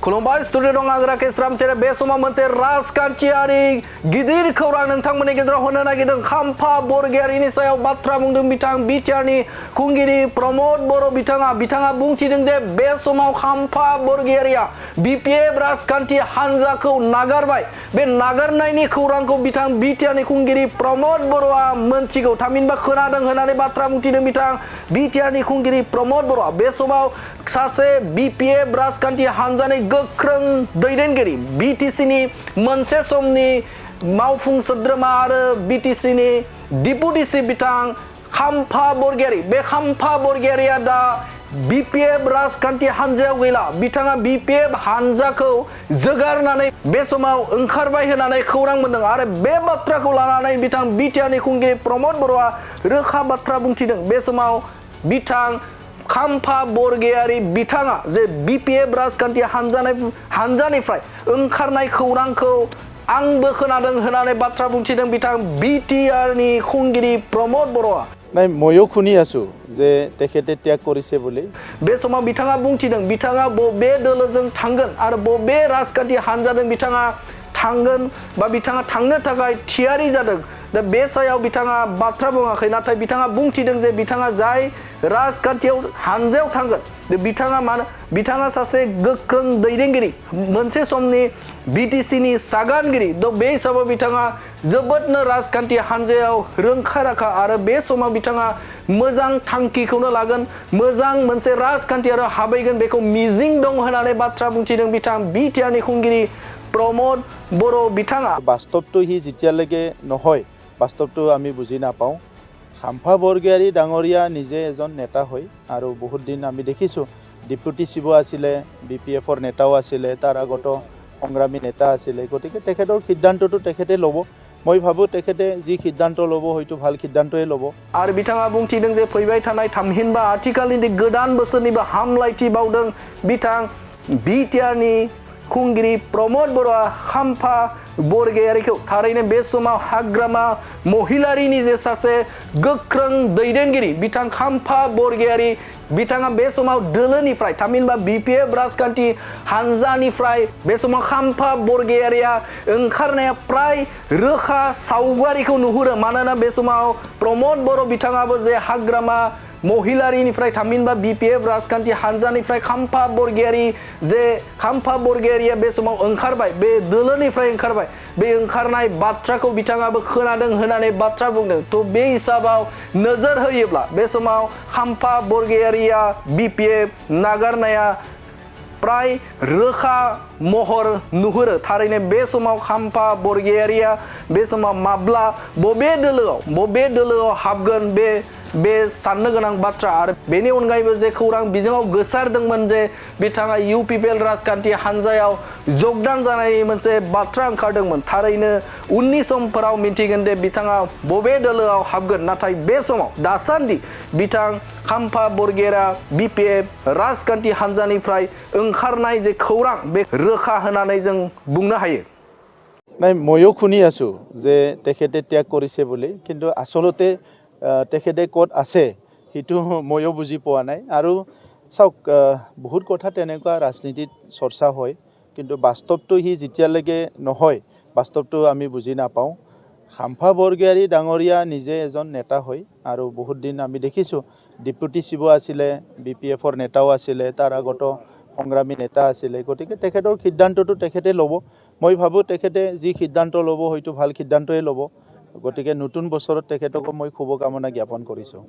खुलुमबाय स्टुडिअ दं आं राकेश रामसेरे बे समाव मोनसे राजखान्थियारि गिदिर खौरां नोंथांमोननि गेजेराव होनो नागिरदों खाम्फा बरगयारिनि सायाव बाथ्रा बुंदों बिथां बिटिआरनि खुंगिरि प्रमद बर' बिथाङा बुंथिदों जे बे समाव खाम्फा बरगयारिया बिपिएफ राजखान्थि हान्जाखौ नागारबाय बे नागारनायनि खौरांखौ बिथां बिटिआरनि खुंगिरि प्रमद बर'आ मोनथिगौ थामहिनबा खोनादों होननानै बाथ्रा बुंथिदों बिथां बिटिआरनि खुंगिरि प्रमद बर'आ बे समाव सासे बिपिएफ राजखान्थि हान्जानि गोख्रों दैदेनगिरि बिटिसिनि मोनसे समनि मावफुं सोद्रोमा आरो बिटिसिनि डिपुटि चिफ बिथां खाम्फा बरगयारि बे खाम्फा बरगयारिया दा बिपिएफ राजखान्थि हान्जायाव गैला बिथाङा बिपिएफ हान्जाखौ जोगारनानै बे समाव ओंखारबाय होननानै खौरां मोनदों आरो बे बाथ्राखौ लानानै बिथां बिटिआरनि खुंगिरि प्रमद बर'आ रोखा बाथ्रा बुंथिदों बे समाव बिथां खाम्फा बरगयारि बिथाङा जे बिपिएफ राजखान्थि हान्जानिफ्राय ओंखारनाय खौरांखौ आंबो खोनादों होननानै बाथ्रा बुंथिदों बिथां बिटिआरनि खुंगिरि प्रमद बर'आ নাই ময়ো শুনি আছো যে তেখেতে ত্যাগ কৰিছে বুলি बे समाव बिथाङा बुंथिदों बिथाङा बबे दोलोजों थांगोन आरो बबे राजखान्थि हान्जाजों बिथाङा थांगोन बा बिथाङा थांनो थाखाय थियारि जादों दा बे सायाव बिथाङा बाथ्रा बुङाखै नाथाय बिथाङा बुंथिदों जे बिथाङा जाय राजखान्थियाव हान्जायाव थांगोन बिथाङा सासे गोख्रों दैदेनगिरि मोनसे समनि बिटिसिनि सागानगिरि दा बे हिसाबाव बिथाङा जोबोदनो राजखान्थि हान्जायाव रोंखा राखा आरो बे समाव बिथाङा मोजां थांखिखौनो लागोन मोजां मोनसे राजखान्थियाव हाबैगोन बेखौ मिजिं दं होननानै बाथ्रा बुंथिदों बिथां बिटिआरनि खुंगिरि प्रमद बर' बिथाङा বাস্তৱটো হি যেতিয়ালৈকে নহয় বাস্তৱটো আমি বুজি নাপাওঁ খাম্ফা বৰগয়াৰী ডাঙৰীয়া নিজে এজন নেতা হয় আৰু বহুত দিন আমি দেখিছোঁ ডিপুটি চিফ আছিলে বিপিএফৰ নেতাও আছিলে তাৰ আগত সংগ্ৰামী নেতা আছিলে গতিকে তেখেতৰ সিদ্ধান্তটো তেখেতে ল'ব মই ভাবোঁ তেখেতে যি সিদ্ধান্ত ল'ব হয়তো ভাল সিদ্ধান্তই ল'ব आरो बिथाङा बुंथिदों जे फैबाय थानाय थामहिनबा आथिखालनि गोदान बोसोरनिबो हामलायथि बावदों बिथां बिटिआरनि खुंगिरि प्रमद बर'आ खाम्फा बरगयारिखौ थारैनो बे समाव हाग्रामा महिलारिनि जे सासे गोख्रों दैदेनगिरि बिथां खाम्फा बरगयारि बिथाङा बे समाव दोलोनिफ्राय थामहिनबा बिपिएफ राजखान्थि हान्जानिफ्राय बे समाव खाम्फा बरगयारिया ओंखारनाया प्राय रोखा सावगारिखौ नुहुरो मानोना बे समाव प्रमद बर' बिथाङाबो जे हाग्रामा महिलारिनिफ्राय थामहिनबा बिपिएफ राजखान्थि हान्जानिफ्राय खाम्फा बरगयारि जे खाम्फा बरगयारिया बे समाव ओंखारबाय बे दोलोनिफ्राय ओंखारबाय बे ओंखारनाय बाथ्राखौ बिथाङाबो खोनादों होननानै बाथ्रा बुंदों थ' बे हिसाबाव नोजोर होयोब्ला बे समाव खाम्फा बरगयारिया बिपिएफ नागारनाया प्राय रोखा महर नुहुरो थारैनो बे समाव खाम्फा बरगयारिया बे समाव माब्ला बबे दोलोआव हाबगोन बे साननो गोनां बाथ्रा आरो बेनि अनगायैबो जे खौरां बिजोङाव गोसारदोंमोन जे बिथाङा इउपिपिएल राजखान्थि हान्जायाव जगदान जानायनि मोनसे बाथ्रा ओंखारदोंमोन थारैनो उननि समफोराव मिथिगोन दे बिथाङा बबे दोलोआव हाबगोन नाथाय बे समाव दासान्दि बिथां खाम्फा बरगयारिया बिपिएफ राजखान्थि हान्जानिफ्राय ओंखारनाय जे खौरां बे रोखा होननानै जों बुंनो हायो নাই ময়ো শুনি আছো যে তেখেতে ত্যাগ কৰিছে বুলি কিন্তু আচলতে তেখেতে ক'ত আছে সেইটো ময়ো বুজি পোৱা নাই আৰু চাওক বহুত কথা তেনেকুৱা ৰাজনীতিত চৰ্চা হয় কিন্তু বাস্তৱটো হি যেতিয়ালৈকে নহয় বাস্তৱটো আমি বুজি নাপাওঁ খাম্ফা বৰগয়াৰী ডাঙৰীয়া নিজে এজন নেতা হয় আৰু বহুত দিন আমি দেখিছোঁ ডিপুটি চিফ আছিলে বিপিএফৰ নেতাও আছিলে তাৰ আগত সংগ্ৰামী নেতা আছিলে গতিকে তেখেতৰ সিদ্ধান্তটো তেখেতে ল'ব মই ভাবোঁ তেখেতে যি সিদ্ধান্ত ল'ব হয়তো ভাল সিদ্ধান্তই ল'ব গতিকে নতুন বছৰত তেখেতক মই শুভকামনা জ্ঞাপন কৰিছোঁ